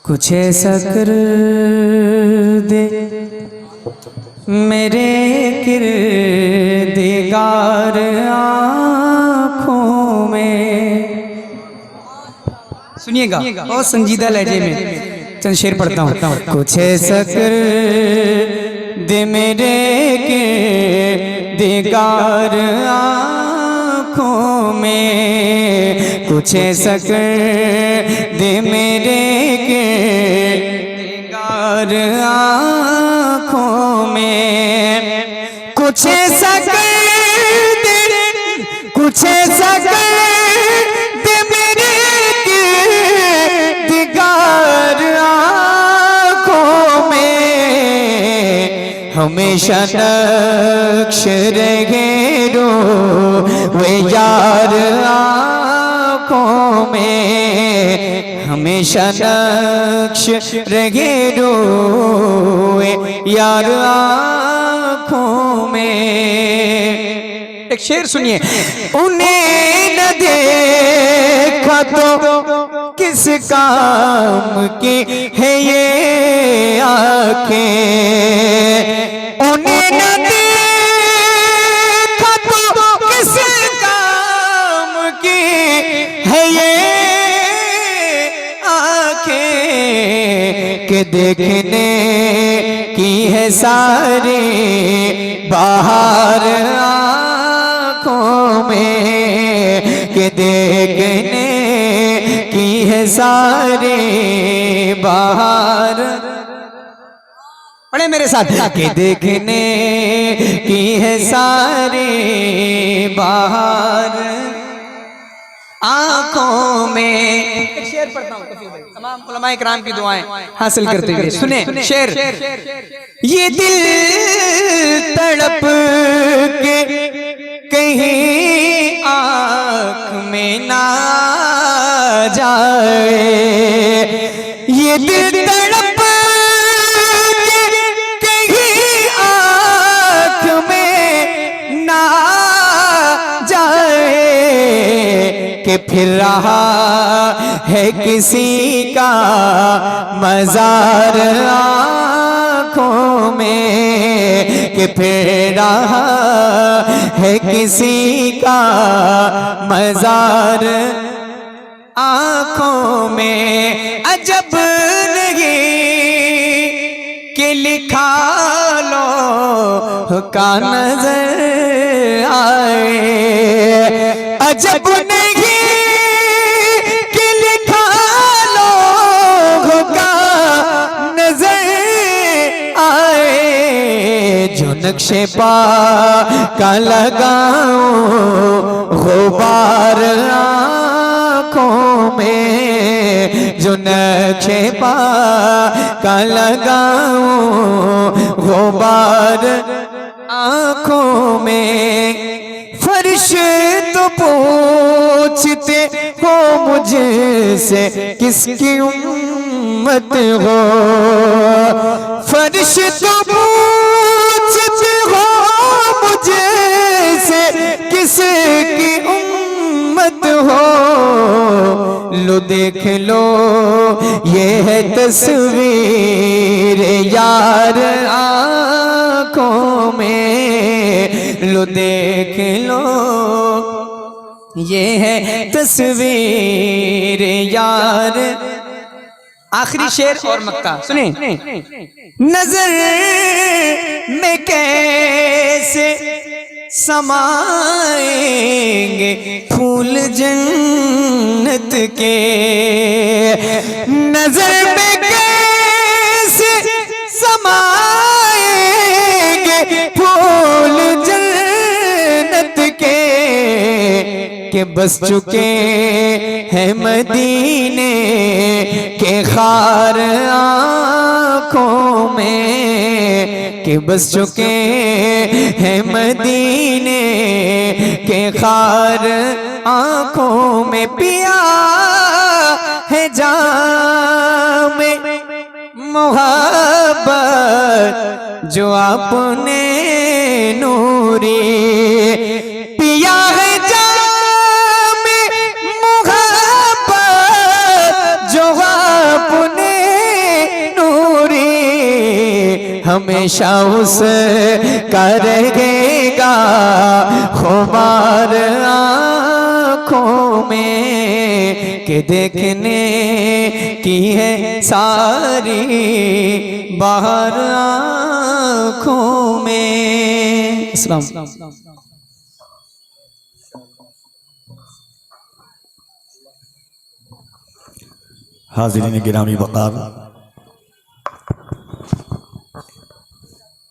کچھ ایسا کر دے میرے کردگار آنکھوں میں. سنیے گا بہت سنجیدہ لہجے میں چند شعر پڑھتا ہوں. کچھ ایسا کر دے میرے کردگار آنکھوں میں. کچھ ایسا کر دے میرے کردگار آنکھوں میں. کچھ ایسا کر دے کچھ ایسا کر دے میرے کردگار آنکھوں میں. ہمیشہ نقش رہے روئے یار آنکھوں میں. ہمیشہ نقش رہے روئے یار آنکھوں میں. ایک شعر سنیے. انہیں نہ دیکھا تو کس کام کی ہے یہ آنکھیں. انہیں نہ دیکھا تو کس کام کی ہے یہ آنکھیں کہ دیکھنے کی ہے ساری بہار آنکھوں میں. کہ دیکھنے کی ہے ساری بہار. پڑھیں میرے ساتھ. کہ دیکھنے کی ہے ساری بہار آنکھوں میں. ایک شعر پڑھتا ہوں تمام علماء کرام کی دعائیں حاصل کرتے ہوئے سنیں شعر. یہ دل تڑپ کے کہیں آنکھ میں نہ جائے. یہ دل تڑپ کے کہیں آنکھ میں نہ جائے کہ پھر رہا ہے کسی کا مزار آنکھوں میں. کہ پھر رہا ہے کسی کا مزار آنکھوں میں. عجب نہیں کہ لکھا لو کا نظر آئے. عجب نہیں کہ لکھا لو کا نظر آئے. جو نقش پا کا لگاؤں غبار آنکھوں میں. جو نقش پا کا لگاؤں غبار آنکھوں میں. فرش تو پوچھتے ہو مجھ سے کس کی امت ہو. فرش تو پوچھتے ہو مجھ سے کس کی امت ہو. لو دیکھ لو یہ ہے تصویر یار آنکھوں میں. لو دیکھ لو یہ ہے تصویر یار. آخری شعر اور مکہ سنیں. نظر میں کیسے سمائیں گے پھول جنت کے. نظر میں کیسے سمائیں گے پھول جنت کے. کہ بس چکے ہیں مدینے کے خار آنکھوں میں. کہ بس چکے ہیں مدینے کے خار آنکھوں میں. پیا ہے جام محبت جو آپ نے نوری. پیا ہے جام محبت جو آپ نے ہمیشہ اس کا رہے گا خمار آنکھوں میں کہ دیکھنے کی ہے ساری بہار آنکھوں میں. اسلام. حاضرین گرامی وقار،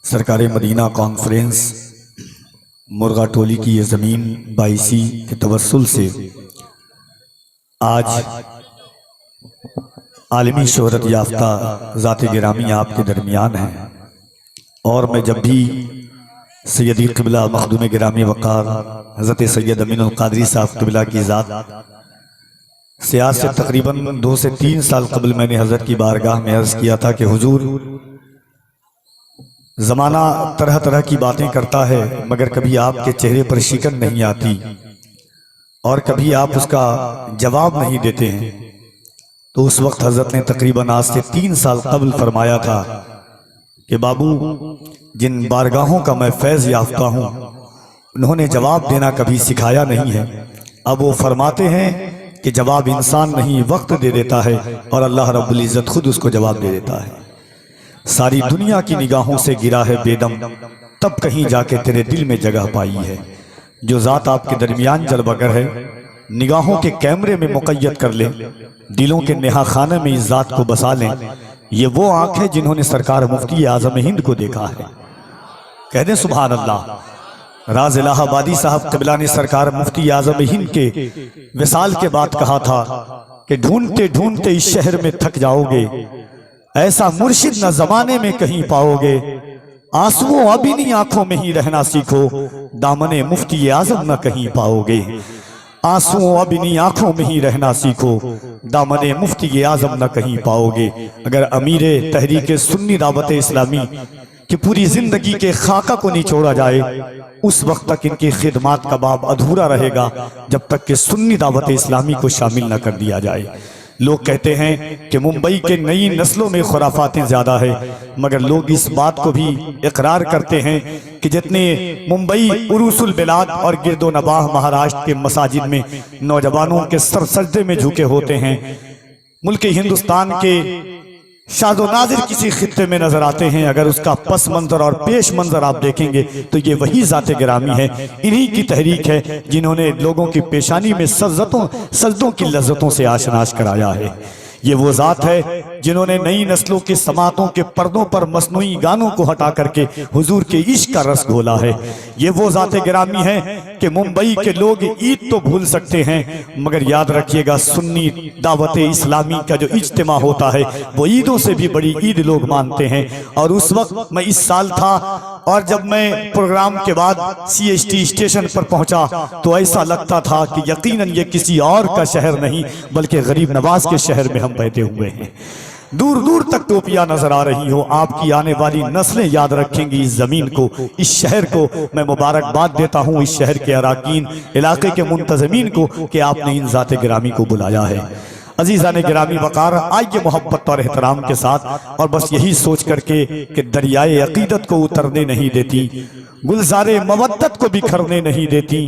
سرکار مدینہ کانفرنس مرغا ٹولی کی یہ زمین بائیسی کے توسل سے آج عالمی شہرت یافتہ ذات گرامی آپ کے درمیان ہیں. اور میں جب بھی سیدی قبلہ مخدوم گرامی وقار حضرت سید امین القادری صاحب قبلہ کی ذات سے آج سے تقریباً 2 سے 3 سال قبل میں نے حضرت کی بارگاہ میں عرض کیا تھا کہ حضور، زمانہ طرح طرح کی باتیں کرتا ہے مگر کبھی آپ کے چہرے پر شکن نہیں آتی اور کبھی آپ اس کا جواب نہیں دیتے ہیں. تو اس وقت حضرت نے تقریباً آج سے 3 سال قبل فرمایا تھا کہ بابو، جن بارگاہوں کا میں فیض یافتہ ہوں انہوں نے جواب دینا کبھی سکھایا نہیں ہے. اب وہ فرماتے ہیں کہ جواب انسان نہیں وقت دے دیتا ہے اور اللہ رب العزت خود اس کو جواب دے دیتا ہے. ساری دنیا کی نگاہوں سے گرا ہے بے دم، تب کہیں جا کے تیرے دل میں جگہ پائی ہے. جو ذات آپ کے درمیان جلوہ گر ہے، نگاہوں کے کیمرے میں مقید کر لیں، دلوں کے نہا خانہ میں اس ذات کو بسا لیں. یہ وہ آنکھ ہے جنہوں نے سرکار مفتی اعظم ہند کو دیکھا ہے. کہہ دیں سبحان اللہ. راز الہ آبادی صاحب قبلہ نے سرکار مفتی اعظم ہند کے وصال کے بعد کہا تھا کہ ڈھونڈتے ڈھونڈتے اس شہر میں تھک جاؤ گے، ایسا مرشد نہ زمانے میں کہیں پاؤ گے. آنسوؤں اب انہی آنکھوں میں ہی رہنا سیکھو، دامن مفتی اعظم نہ کہیں پاؤ گے. آنسوؤں اب انہی آنکھوں میں ہی رہنا سیکھو، دامن مفتی اعظم نہ کہیں پاؤ گے. اگر امیر تحریک سنی دعوت اسلامی کہ پوری زندگی کے خاکہ کو نہیں چھوڑا جائے، اس وقت تک ان کی خدمات کا باب ادھورا رہے گا جب تک کہ سنی دعوت اسلامی کو شامل نہ کر دیا جائے. لوگ کہتے ہیں کہ ممبئی کے نئی نسلوں میں خرافاتیں زیادہ ہیں، مگر لوگ اس بات کو بھی اقرار کرتے ہیں کہ جتنے ممبئی عروس البلاد اور گرد و نواح مہاراشٹر کے مساجد میں نوجوانوں کے سر سجدے میں جھکے ہوتے ہیں، ملک ہندوستان کے شاذ و نادر کسی خطے میں نظر آتے ہیں، اگر اس کا پس منظر اور پیش منظر آپ دیکھیں گے تو یہ وہی ذات گرامی ہے. انہی کی تحریک ہے جنہوں نے لوگوں کی پیشانی میں سجدوں کی لذتوں سے آشناش کرایا ہے. یہ وہ ذات ہے جنہوں نے نئی نسلوں کے سماعتوں کے پردوں پر مصنوعی گانوں کو ہٹا کر کے حضور کے عشق کا رس گھولا ہے. یہ وہ ذات گرامی ہے کہ ممبئی کے لوگ عید تو بھول سکتے ہیں مگر یاد رکھیے گا سنی دعوت اسلامی کا جو اجتماع ہوتا ہے وہ عیدوں سے بھی بڑی عید لوگ مانتے ہیں. اور اس وقت میں اس سال تھا اور جب میں پروگرام کے بعد CST اسٹیشن پر پہنچا تو ایسا لگتا تھا کہ یقیناً یہ کسی اور کا شہر نہیں بلکہ غریب نواز کے شہر میں ہم بیٹھے ہوئے ہیں. دور دور تک ٹوپیاں نظر آ رہی ہوں. آپ کی آنے والی نسلیں یاد رکھیں گی اس زمین کو، اس شہر کو. میں مبارکباد دیتا ہوں اس شہر کے اراکین، علاقے کے منتظمین کو کہ آپ نے ان ذات گرامی کو بلایا ہے. عزیزان گرامی وقار، آئیے محبت اور احترام کے ساتھ اور بس یہی سوچ کر کے کہ دریائے عقیدت کو اترنے نہیں دیتی، گلزار مودت کو بکھرنے نہیں دیتی،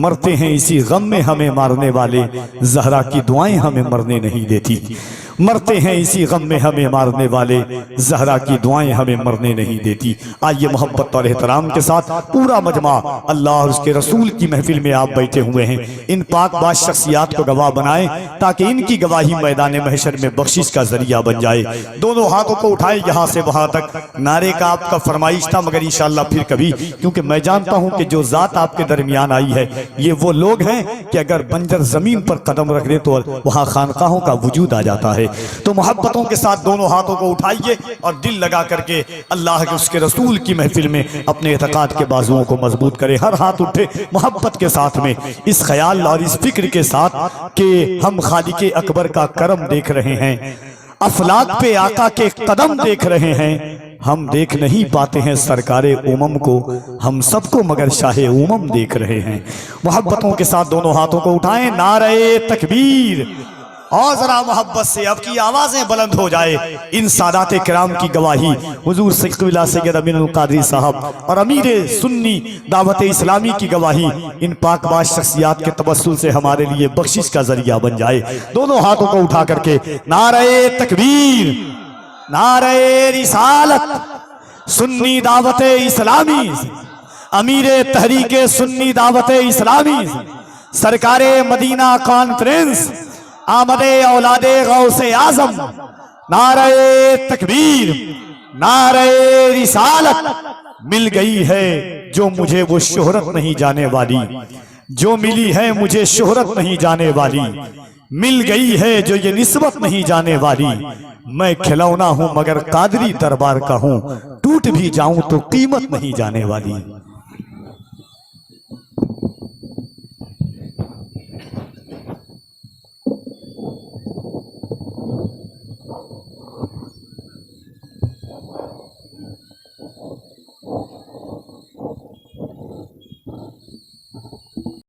مرتے ہیں اسی غم میں ہمیں مارنے والے، زہرا کی دعائیں ہمیں مرنے نہیں دیتی. مرتے ہیں اسی غم میں ہمیں مارنے والے، زہرا کی دعائیں ہمیں مرنے نہیں دیتی. آئیے محبت اور احترام کے ساتھ پورا مجمع اللہ اور اس کے رسول کی محفل میں آپ بیٹھے ہوئے ہیں، ان پاک باز شخصیات کو گواہ بنائیں تاکہ ان کی گواہی میدان محشر میں بخشش کا ذریعہ بن جائے. دونوں ہاتھوں کو اٹھائے یہاں سے وہاں تک. نعرے کا آپ کا فرمائش تھا مگر انشاءاللہ پھر کبھی، کیونکہ میں جانتا ہوں کہ جو ذات آپ کے درمیان آئی ہے یہ وہ لوگ ہیں کہ اگر بنجر زمین پر قدم رکھ دے تو وہاں خانقاہوں کا وجود آ جاتا ہے. تو محبتوں کے ساتھ دونوں ہاتھوں کو اٹھائیے اور دل لگا کر کے اللہ کے اس کے رسول کی محفل میں اپنے اعتقاد کے بازوؤں کو مضبوط کرے. ہر ہاتھ اٹھے محبت کے ساتھ میں، اس خیال اور اس فکر کے ساتھ کہ ہم خالق اکبر کا کرم دیکھ رہے ہیں، افلاک پہ آقا کے قدم دیکھ رہے ہیں. ہم دیکھ نہیں پاتے ہیں سرکار امم کو، ہم سب کو مگر شاہ امم دیکھ رہے ہیں. محبتوں کے ساتھ دونوں ہاتھوں کو اٹھائیں. نعرہ تکبیر، اور ذرا محبت سے اب کی آوازیں بلند ہو جائے ان سادات کرام کی گواہی حضور قبلہ سید امین القادری صاحب اور امیر سنی دعوت اسلامی کی گواہی ان پاک باز شخصیات کے توسل سے ہمارے لیے بخشش کا ذریعہ بن جائے. دونوں ہاتھوں کو اٹھا کر کے نعرہ تکبیر، نعرہ رسالت، سنی دعوت اسلامی، امیر تحریک سنی دعوت اسلامی، سرکار مدینہ کانفرنس، آمد اولاد غوث اعظم، نعرہ تکبیر، نعرہ رسالت. مل گئی ہے جو مجھے وہ شہرت نہیں جانے والی، جو ملی ہے مجھے شہرت نہیں جانے والی، مل گئی ہے جو یہ نسبت نہیں جانے والی. میں کھلونا ہوں مگر قادری دربار کا ہوں، ٹوٹ بھی جاؤں تو قیمت نہیں جانے والی.